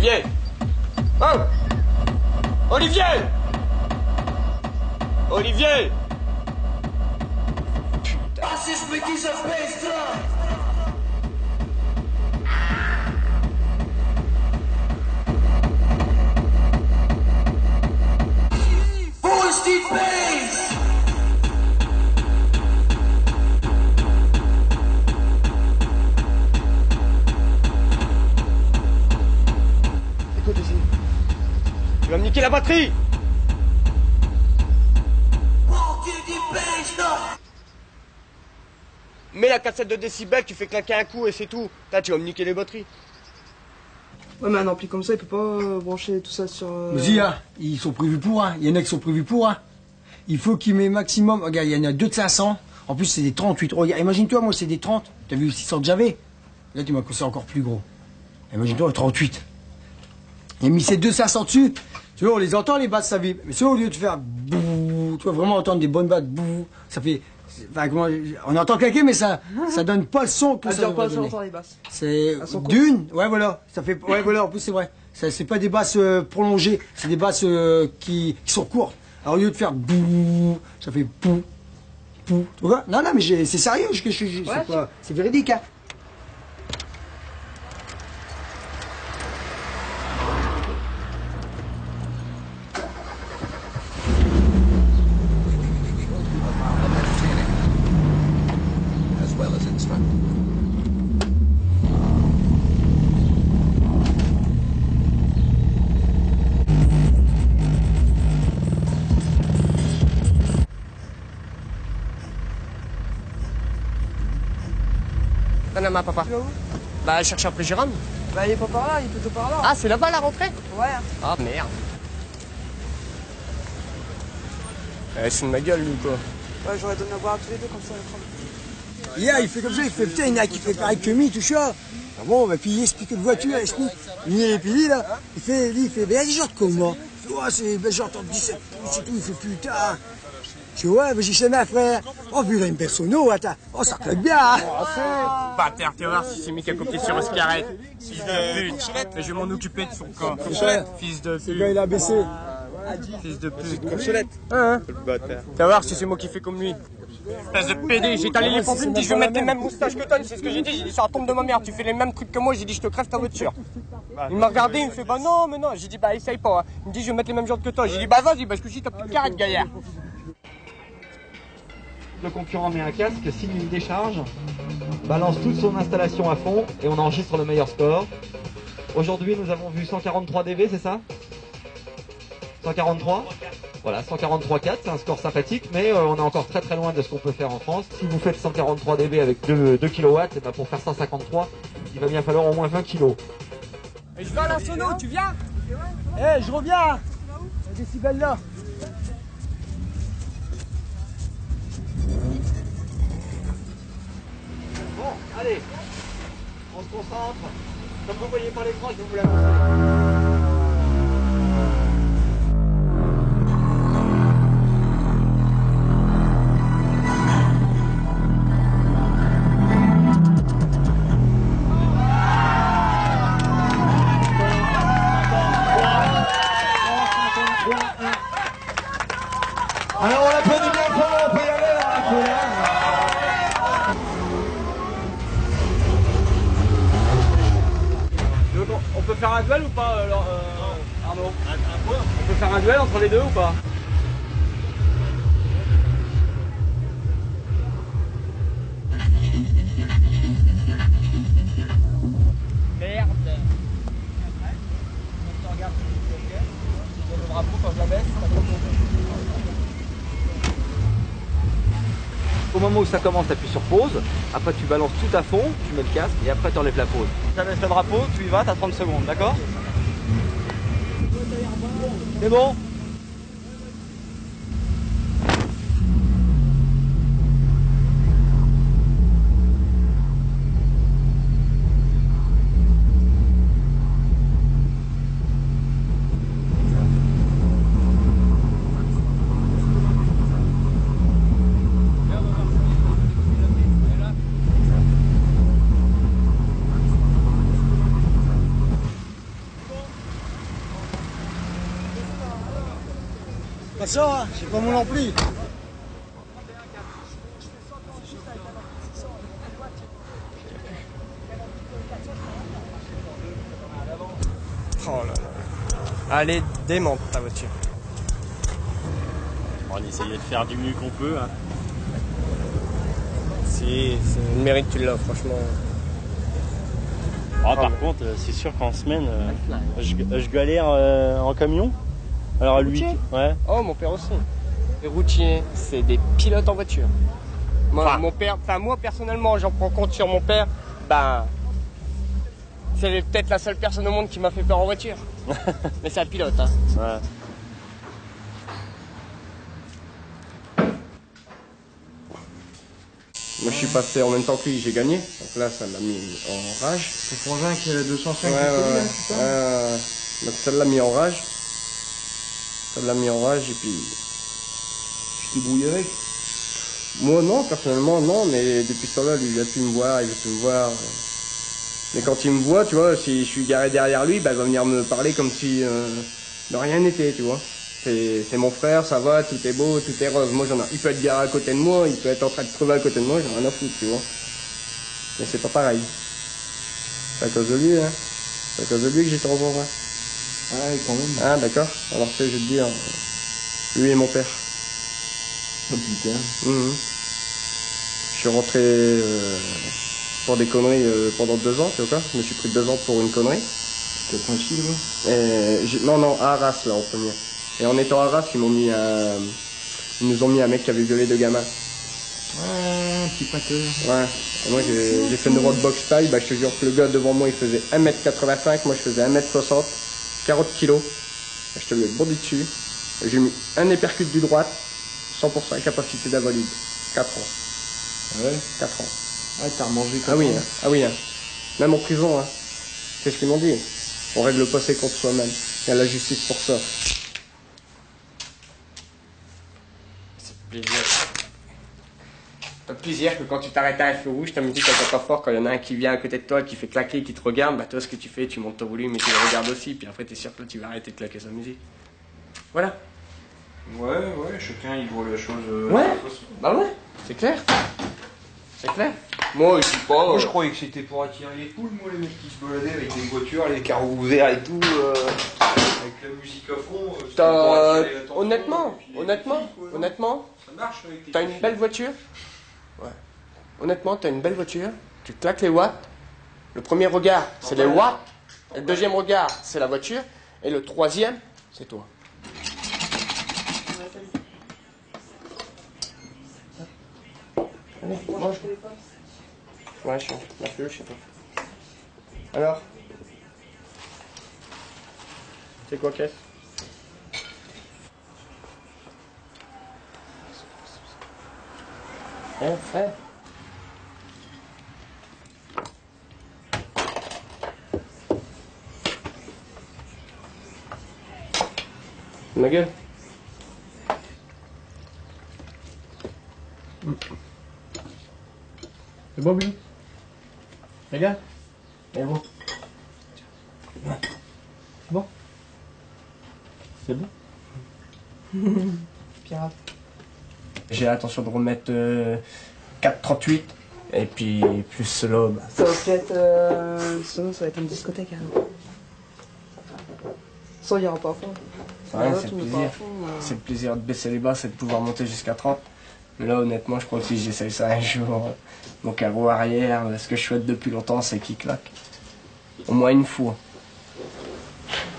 Olivier! Hein? Olivier! Olivier! Putain. Full speed base! Écoute ici. Tu vas me niquer la batterie! Mets la cassette de décibels, tu fais claquer un coup et c'est tout. Là, tu vas me niquer les batteries. Ouais, mais un ampli comme ça, il peut pas brancher tout ça sur... Mais si, hein, ils sont prévus pour, hein. Il y en a qui sont prévus pour, hein. Il faut qu'il met maximum... Regarde, il y en a 2 de 500. En plus, c'est des 38. Regarde, imagine-toi, moi, c'est des 30. T'as vu le 600 que j'avais? Là, tu m'as conseillé encore plus gros. Imagine-toi, 38. Il a mis ces 2 500 dessus. Tu vois, on les entend, les basses, ça vibre. Mais c'est au lieu de faire... Bouh, tu vas vraiment entendre des bonnes basses. Bouh, ça fait... Enfin, comment, on entend claquer, mais ça donne pas le son que ça pas devrait donner. longtemps les basses. C'est d'une, ouais voilà, ça fait, ouais voilà, en plus c'est vrai. C'est pas des basses prolongées, c'est des basses qui sont courtes. Alors au lieu de faire bouh, ça fait pou, pou, tu vois? Non non mais c'est sérieux, c'est véridique hein. Donne à ma papa. Tu vas où? Bah, cherche après Jérôme. Bah, il est pas par là, il est plutôt par là. Ah, c'est là-bas la rentrée? Ouais. Ah, merde. C'est de ma gueule, lui, quoi. Ouais, j'aurais donné à boire à tous les deux comme ça. Il fait comme ça, il fait putain, il y en a qui fait pareil que lui, tout ça. Ah bon, bah, puis il explique une voiture, il explique. Et puis lui, là, il fait, ben, il y a des gens de comme moi. Oh, c'est, ben, genre, 17 pouces et tout, il fait putain. Tu vois, ben, j'ai chez ma frère. Oh, puis il a une personne, attends. Oh, ça claque bien, hein. Bâtard, tu vas voir si c'est mis qu'à copier sur Oscarette. Fils de pute. Je vais m'en occuper de son corps. Fils de C'est quand pute. il a baissé. Fils de pute. Consolette. Hein? Tu vas voir si c'est moi qui fais comme lui. Espèce de PD, j'ai étalé les pompes, il me dit je vais mettre les mêmes moustaches que toi, c'est ce que j'ai dit, j'ai dit sur la tombe de ma mère, tu fais les mêmes trucs que moi, j'ai dit je te crève ta voiture. Il m'a regardé, il me fait bah non, mais non, j'ai dit bah essaye pas, hein. Il me dit je vais mettre les mêmes jantes que toi, j'ai dit bah vas-y, parce que si t'as plus de carrette, gaillard. Le concurrent met un casque, signe une décharge, balance toute son installation à fond et on enregistre le meilleur score. Aujourd'hui nous avons vu 143 dB, c'est ça? 143? Voilà, 143,4, c'est un score sympathique, mais on est encore très loin de ce qu'on peut faire en France. Si vous faites 143 dB avec 2 kW, et ben pour faire 153, il va bien falloir au moins 20 kg. Et je vais à la sono, tu viens? Eh, je reviens. Les décibels là. Bon, allez, on se concentre. Comme vous voyez par l'écran, je vais vous l'annoncer. Alors on l'applaudit bien fort, on peut y aller là, Donc on peut faire un duel ou pas, Arnaud? On peut faire un duel entre les deux ou pas? Merde. On regarde le drapeau quand je la baisse, Au moment où ça commence, tu appuies sur pause, après tu balances tout à fond, tu mets le casque et après tu enlèves la pause. Ça laisse le drapeau, tu y vas, tu as 30 secondes, d'accord? C'est bon? Pas ça, hein. C'est pas mon ampli. Oh là là. Elle est démente ta voiture. On essayait de faire du mieux qu'on peut. Hein. Si, c'est le mérite, tu l'as, franchement. Ah, par contre, c'est sûr qu'en semaine, je galère en camion. Alors lui, ouais. Oh, mon père aussi. Les routiers, c'est des pilotes en voiture. Moi, mon père, moi personnellement, j'en prends compte sur mon père. Ben, c'est peut-être la seule personne au monde qui m'a fait peur en voiture. Mais c'est un pilote, hein. Ouais. Moi, je suis passé en même temps que lui, j'ai gagné. Donc là, ça l'a mis en rage. C'est frangin qui a la 205 donc ça l'a mis en rage. Ça l'a mis en rage et puis... Tu t'es brouillé avec? Moi, non, personnellement, non. Mais depuis ce temps-là, lui, il a pu me voir, il veut plus me voir. Mais quand il me voit, tu vois, si je suis garé derrière lui, bah, il va venir me parler comme si de rien n'était, tu vois. C'est mon frère, ça va, tout est beau, tout est rose. Moi, il peut être garé à côté de moi, il peut être en train de crever à côté de moi, j'ai rien à foutre, tu vois. Mais c'est pas pareil. C'est à cause de lui, hein. C'est à cause de lui que j'étais en vrai. Ah, quand même. Ah, d'accord. Alors, tu sais, je vais te dire, lui et mon père. Oh putain. Je suis rentré pour des conneries pendant 2 ans, tu vois quoi. Je me suis pris 2 ans pour une connerie. T'as tranquille, ouais. Non, à Arras, là, en premier. Et en étant à Arras, ils nous ont mis un mec qui avait violé 2 gamins. Ouais, un petit pâteux. Ouais. Et moi, j'ai fait une road box taille. Bah, je te jure que le gars devant moi, il faisait 1m85. Moi, je faisais 1m60. 40 kilos. Je te lui ai bourdi dessus. J'ai mis un épercute du droite. 100% incapacité d'invalide. 4 ans. Ouais. 4 ans. Ah, t'as remangé Ah oui, hein. Ah oui, hein. Même en prison, hein. C'est ce qu'ils m'ont dit. On règle pas ses comptes soi-même. Il y a la justice pour ça. Plaisir. T'as plaisir que quand tu t'arrêtes à un feu rouge, ta musique elle tape pas fort, quand il y en a un qui vient à côté de toi, qui fait claquer, qui te regarde, bah toi ce que tu fais, tu montes ton volume et tu le regardes aussi, puis après t'es sûr que là tu vas arrêter de claquer sa musique. Voilà. Ouais, chacun il voit la chose. Ouais. Bah ouais, c'est clair. C'est clair. Moi je suis pas. Moi je croyais que c'était pour attirer les poules, moi les mecs qui se baladaient avec des voitures, les carreaux ouverts et tout, avec la musique à fond. Honnêtement, ça marche avec les t'as une belle voiture. Ouais. Honnêtement, t'as une belle voiture. Tu claques les watts. Le premier regard, c'est les watts. Et le deuxième regard, c'est la voiture. Et le troisième, c'est toi. Allez, mange. Ouais, je sais pas. Alors, c'est quoi, caisse? Frère. Ma gueule. C'est bon, Billy? Regarde. C'est bon. C'est bon? C'est bon? Pirate. J'ai l'intention de remettre 4,38 et puis plus solo. Bah. Ça va peut-être. Sinon, ça va être une discothèque. Hein. Ça, il n'y aura pas à fond. Ouais, c'est le plaisir. C'est le plaisir de baisser les bas, c'est de pouvoir monter jusqu'à 30. Mais là, honnêtement, je crois que si j'essaye ça un jour, mon carreau arrière, ce que je souhaite depuis longtemps, c'est qu'il claque. Au moins une fois.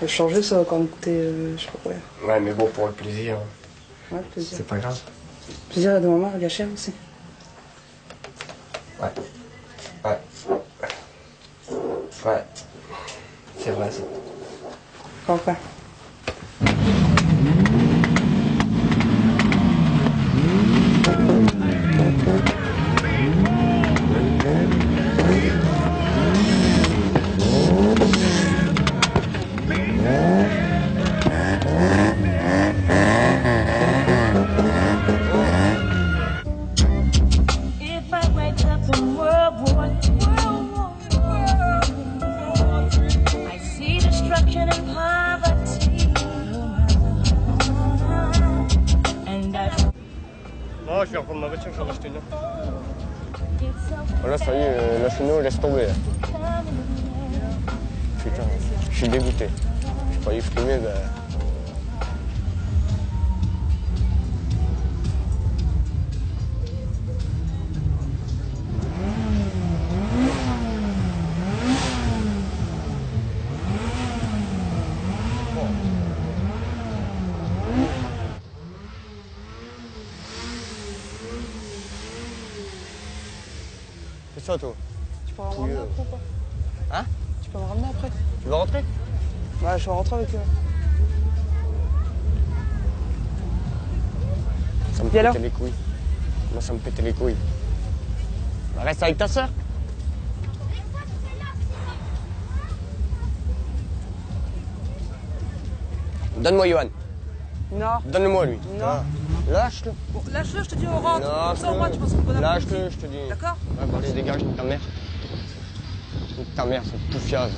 Changer, ça va quand même coûter. Je sais pas combien. Ouais, mais bon, pour le plaisir, Ouais, le plaisir. c'est pas grave. Le plaisir de maman, il est cher aussi. Ouais. C'est vrai, ça. Enfin. If I wake up in World War I see destruction and poverty. Non, je vais reprendre ma voiture, j'en ai acheté une. Là, ça y est, la cheminot, laisse tomber. Putain, je suis dégoûté. Je croyais fumer, ben... C'est ça, toi. Tu peux me ramener après ou pas? Hein? Tu peux me ramener après? Tu veux rentrer? Ouais, je vais rentrer avec eux. Ça me Et alors? pétait les couilles. Moi, ça me pétait les couilles. Bah, reste avec ta sœur. Donne-moi Johan. Non. Donne-le-moi, lui. Non. Ah. Lâche-le. Bon, lâche-le, je te dis on rentre. Lâche-le. Sans moi, tu penses qu'on peut Lâche-le, je te dis. D'accord? Ouais, bah, allez, dégage, nique ta mère. Nique ta mère, cette poufiase.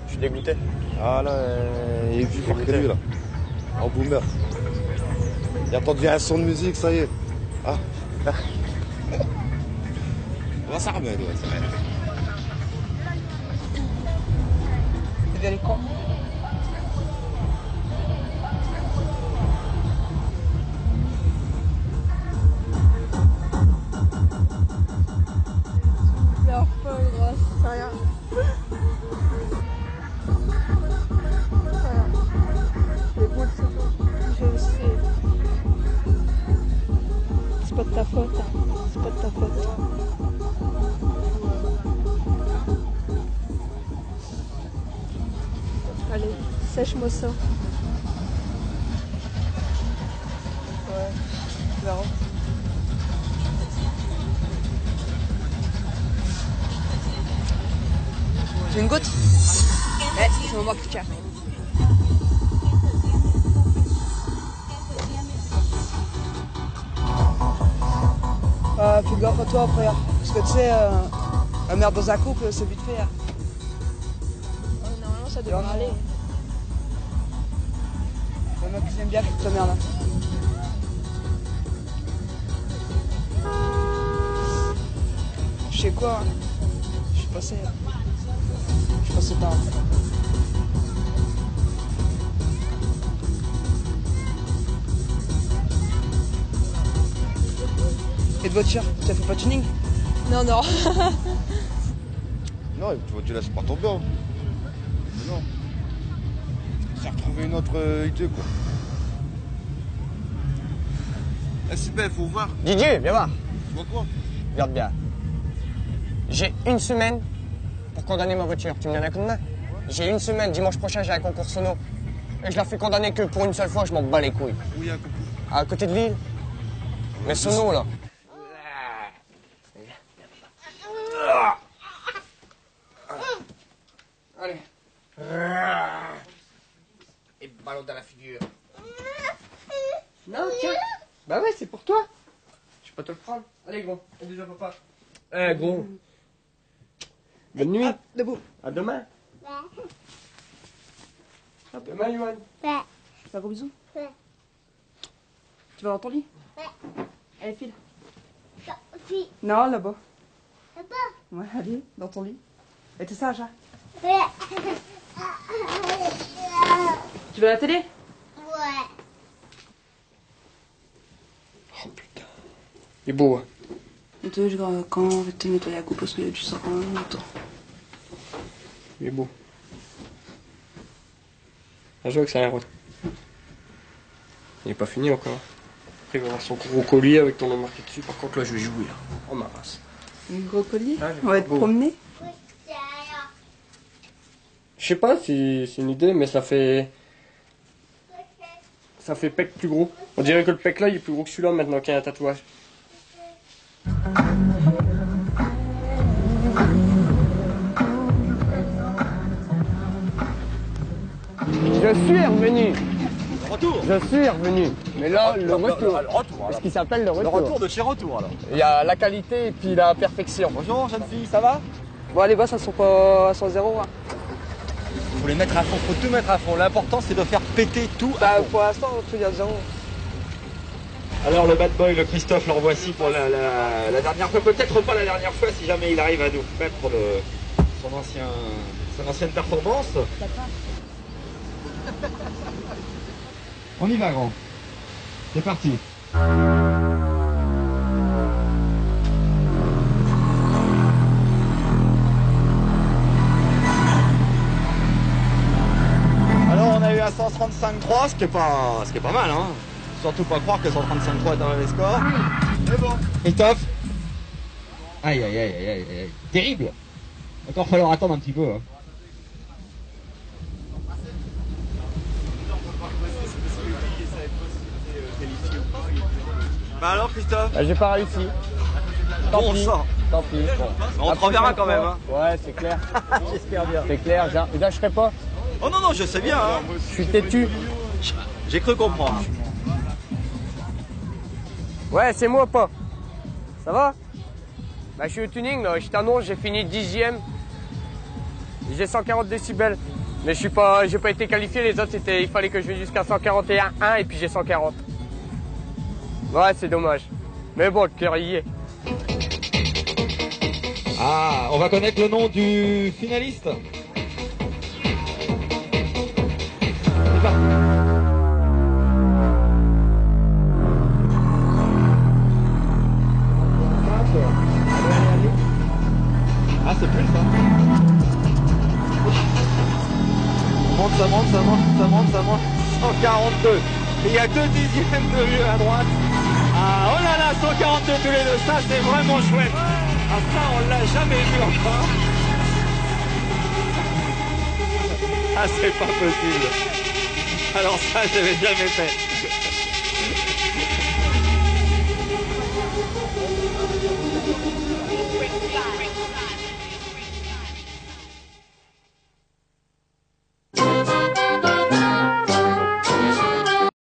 Je suis dégoûté. Ah là, il est vu par que lui là. En boomer. Il a entendu un son de musique, ça y est. Ah. Ouais, ça ramène, ouais, ça ramène. C'est bien les cons. Leur pas grosse, c'est rien. Rien. Les boules, c'est tout. Je le sais. C'est pas de ta faute, hein. C'est pas de ta faute. Allez, sèche-moi ça. Ouais, tu verras. Tu veux une goutte? Ouais, c'est moi qui tiens. Fais gaffe à toi après, hein. Parce que tu sais, la merde dans un couple, c'est vite fait. Hein. Normalement, ça devrait aller. Le mec qui aime bien toute ta merde. Hein. Je sais quoi, hein. Je suis passé. Hein. Je suis passé par. Et de voiture, tu as fait pas de tuning? Non, non. Non, tu laisses pas tomber. Hein. Non. Ça retrouver une autre idée, quoi. Eh, c'est bien, faut voir. Didier, viens voir. Tu vois quoi? Regarde bien. J'ai une semaine pour condamner ma voiture. Tu me donnes un coup de main? J'ai une semaine. Dimanche prochain, j'ai un concours sono. Et je la fais condamner que pour une seule fois, je m'en bats les couilles. Où il y a un concours? À côté de Lille. Mais sono, là. Allez. Et ballon dans la figure. Non, tiens. Bah ouais, c'est pour toi. Je peux te le prendre. Allez, gros. On déjà papa. Eh, gros. Bonne nuit. Ah, debout. À demain. À demain, Yoann. Fais un gros bisou. Tu vas dans ton lit? Allez, file. Non, là-bas. Ouais, allez, dans ton lit. Et t'es sage, hein? Tu veux la télé? Oh putain. Il est beau, hein. Et toi, quand on va te nettoyer la coupe parce qu'il y a du sang en même temps. Il est beau. Bien joué avec ça, Rod. Il est pas fini encore. Après, il va avoir son gros collier avec ton nom marqué dessus. Par contre, là, je vais jouer. Hein. Oh, ma race. Un gros collier? Ah, On va te promener? Je sais pas si c'est une idée, mais ça fait... Ça fait pec plus gros. On dirait que le pec là, il est plus gros que celui-là maintenant qu'il y a un tatouage. Je suis revenu. Retour. Je suis revenu. Mais là, le retour. Le retour. Ce qui s'appelle le retour. Le retour de chez retour alors. Il y a la qualité et puis la perfection. Bonjour jeune fille, ça va? Bon, les basses, elles sont pas à 100-0. Hein. Faut les mettre à fond, faut tout mettre à fond. L'important c'est de faire péter tout. Bah, pour l'instant, tout y a 0. Alors le bad boy, le Christophe, le revoici pour la dernière fois, peut-être pas la dernière fois si jamais il arrive à nous mettre son ancienne performance. On y va grand. C'est parti. Alors on a eu un 135.3, ce qui est pas mal hein. Surtout pas croire que 135.3 est un mauvais score. Mais bon. Christophe. Aïe aïe aïe aïe aïe. Terrible. Encore falloir attendre un petit peu. Hein. Bah alors Christophe? J'ai pas réussi. Tant Bon pis. sang. Tant pis. Bon. On te reverra quand même hein. Ouais, c'est clair. J'espère bien. C'est clair, je lâcherai pas. Oh non non, je sais bien hein. Je suis têtu. J'ai cru comprendre. Ouais, c'est moi pas. Ça va? Bah, je suis au tuning, là. Je t'annonce, j'ai fini 10e. J'ai 140 décibels. Mais j'ai pas été qualifié. Les autres, il fallait que je vienne jusqu'à 141.1 et puis j'ai 140. Ouais, c'est dommage. Mais bon, le cœur y est. Ah, on va connaître le nom du finaliste. C'est parti. Ah, c'est plus ça. Ça monte. 142. Et il y a 2 dixièmes de vue à droite. Ah, oh là là, 142 tous les deux. Ça, c'est vraiment chouette. Ah, ça, on l'a jamais vu encore. Ah, c'est pas possible. Alors ça, je l'avais jamais fait.